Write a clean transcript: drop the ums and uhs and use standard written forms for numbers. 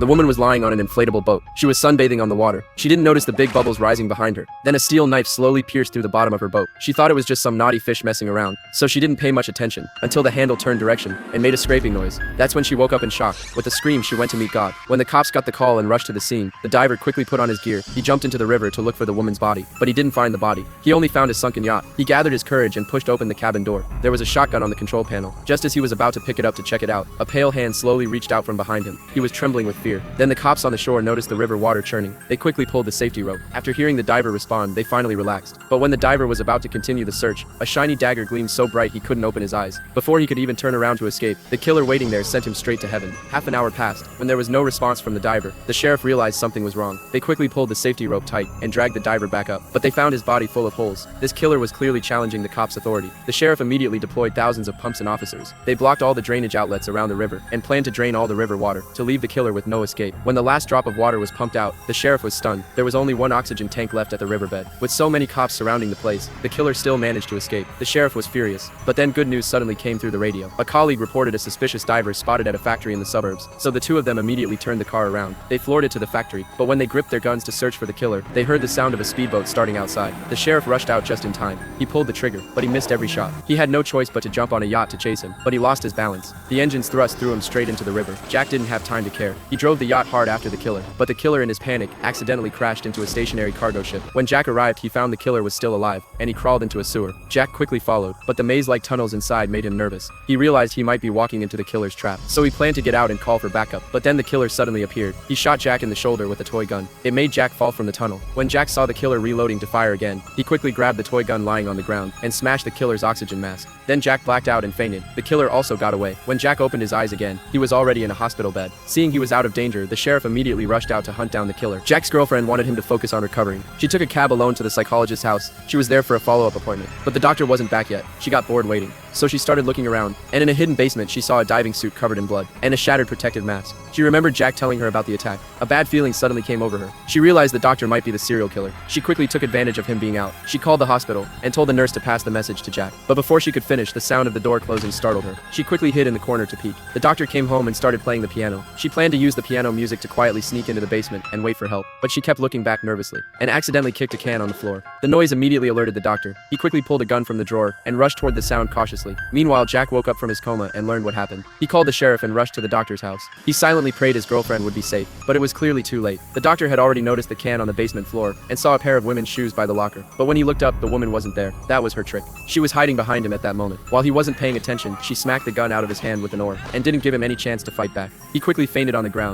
The woman was lying on an inflatable boat. She was sunbathing on the water. She didn't notice the big bubbles rising behind her. Then a steel knife slowly pierced through the bottom of her boat. She thought it was just some naughty fish messing around, so she didn't pay much attention until the handle turned direction and made a scraping noise. That's when she woke up in shock. With a scream, she went to meet God. When the cops got the call and rushed to the scene, the diver quickly put on his gear. He jumped into the river to look for the woman's body, but he didn't find the body. He only found his sunken yacht. He gathered his courage and pushed open the cabin door. There was a shotgun on the control panel. Just as he was about to pick it up to check it out, a pale hand slowly reached out from behind him. He was trembling with fear. Then the cops on the shore noticed the river water churning. They quickly pulled the safety rope. After hearing the diver respond, they finally relaxed. But when the diver was about to continue the search, a shiny dagger gleamed so bright he couldn't open his eyes. Before he could even turn around to escape, the killer waiting there sent him straight to heaven. Half an hour passed. When there was no response from the diver, the sheriff realized something was wrong. They quickly pulled the safety rope tight and dragged the diver back up. But they found his body full of holes. This killer was clearly challenging the cops' authority. The sheriff immediately deployed thousands of pumps and officers. They blocked all the drainage outlets around the river and planned to drain all the river water to leave the killer with no escape. When the last drop of water was pumped out, the sheriff was stunned. There was only one oxygen tank left at the riverbed. With so many cops surrounding the place, the killer still managed to escape. The sheriff was furious. But then good news suddenly came through the radio. A colleague reported a suspicious diver spotted at a factory in the suburbs, so the two of them immediately turned the car around. They floored it to the factory, but when they gripped their guns to search for the killer, they heard the sound of a speedboat starting outside. The sheriff rushed out just in time. He pulled the trigger, but he missed every shot. He had no choice but to jump on a yacht to chase him, but he lost his balance. The engine's thrust threw him straight into the river. Jack didn't have time to care. He drove the yacht hard after the killer, but the killer in his panic accidentally crashed into a stationary cargo ship. When Jack arrived, he found the killer was still alive, and he crawled into a sewer. Jack quickly followed, but the maze-like tunnels inside made him nervous. He realized he might be walking into the killer's trap, so he planned to get out and call for backup. But then the killer suddenly appeared. He shot Jack in the shoulder with a toy gun. It made Jack fall from the tunnel. When Jack saw the killer reloading to fire again, he quickly grabbed the toy gun lying on the ground and smashed the killer's oxygen mask. Then Jack blacked out and fainted. The killer also got away. When Jack opened his eyes again, he was already in a hospital bed. Seeing he was out of danger, the sheriff immediately rushed out to hunt down the killer. Jack's girlfriend wanted him to focus on recovering. She took a cab alone to the psychologist's house. She was there for a follow-up appointment, but the doctor wasn't back yet. She got bored waiting, so she started looking around, and in a hidden basement she saw a diving suit covered in blood and a shattered protective mask. She remembered Jack telling her about the attack. A bad feeling suddenly came over her. She realized the doctor might be the serial killer. She quickly took advantage of him being out. She called the hospital and told the nurse to pass the message to Jack. But before she could finish, the sound of the door closing startled her. She quickly hid in the corner to peek. The doctor came home and started playing the piano. She planned to use the piano music to quietly sneak into the basement and wait for help, but she kept looking back nervously and accidentally kicked a can on the floor. The noise immediately alerted the doctor. He quickly pulled a gun from the drawer and rushed toward the sound cautiously. Meanwhile, Jack woke up from his coma and learned what happened. He called the sheriff and rushed to the doctor's house. He silently prayed his girlfriend would be safe, but it was clearly too late. The doctor had already noticed the can on the basement floor and saw a pair of women's shoes by the locker, but when he looked up, the woman wasn't there. That was her trick. She was hiding behind him at that moment. While he wasn't paying attention, she smacked the gun out of his hand with an oar and didn't give him any chance to fight back. He quickly fainted on the ground